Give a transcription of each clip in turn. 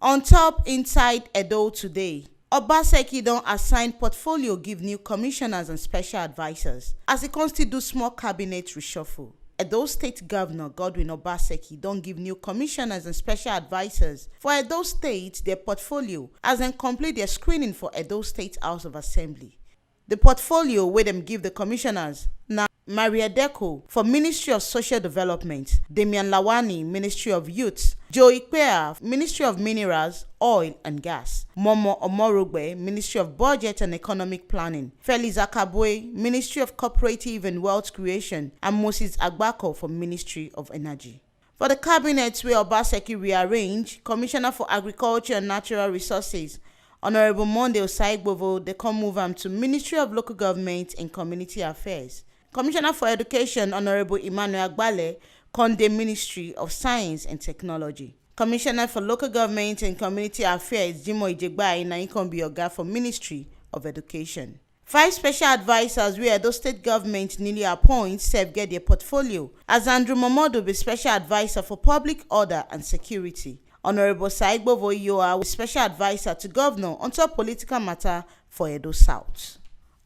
On top inside Edo today, Obaseki don assign portfolio give new commissioners and special advisers as e con still do small cabinet reshuffle. Edo State Governor Godwin Obaseki don give new commissioners and special advisers for Edo State their portfolio as dem complete their screening for Edo State House of Assembly. The portfolio wey dem give the commissioners na Maria Deco for Ministry of Social Development, Damian Lawani, Ministry of Youth, Joe Ikpea, Ministry of Minerals, Oil and Gas, Momo Omorogbe, Ministry of Budget and Economic Planning, Felix Akabwe, Ministry of Cooperative and Wealth Creation, and Moses Agbako for Ministry of Energy. For the cabinet wey Obaseki rearrange, Commissioner for Agriculture and Natural Resources, Honorable Monday Osaigbovo, they come move am to Ministry of Local Government and Community Affairs. Commissioner for Education, Honorable Emmanuel Agbale, Conde Ministry of Science and Technology. Commissioner for Local Government and Community Affairs, Jimo Ijegbai, na him come be oga for Ministry of Education. 5 special advisers wey Edo State Government newly appoint sef get their portfolio, as Andrew Momodu be Special Adviser for Public Order and Security. Honorable Saigbovo Yoa was Special Advisor to Governor on top political matter for Edo South.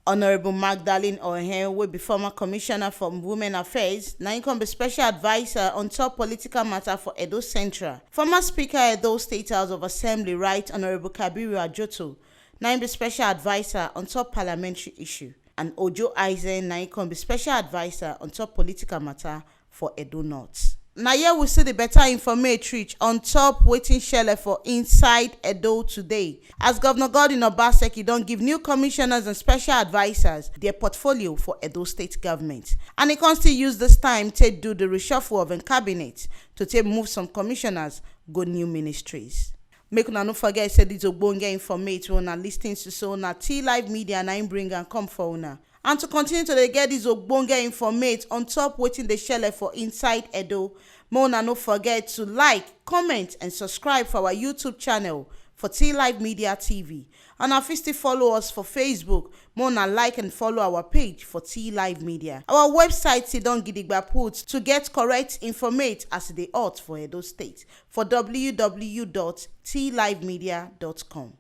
Honorable Magdalene Ohen will be former Commissioner for Women Affairs, na him come be Special Advisor on top political matter for Edo Central. Former Speaker Edo State House of Assembly Right Honorable Kabiru Ajoto, na him be Special Advisor on top parliamentary issue. And Ojo Eisen, na him come be Special Advisor on top political matter for Edo North. Now here we see the better information reach on top waiting shele for inside Edo today, as Governor Godwin Obaseki don give new commissioners and special advisers their portfolio for Edo State Government, and he can still use this time to do the reshuffle of a cabinet to take move some commissioners go new ministries. Make una no forget say this ogbonge information una lis ten to, so na T Live Media na im bring and come for una. And to continue to get this ogbonge informate on top waiting the shele for inside Edo, Mona no forget to like, comment and subscribe for our YouTube channel for T Live Media TV. And if you still follow us for Facebook, Mona like and follow our page for T Live Media. Our website Sidon Gidigba put to get correct informate as they ought for Edo State for www.tlivemedia.com.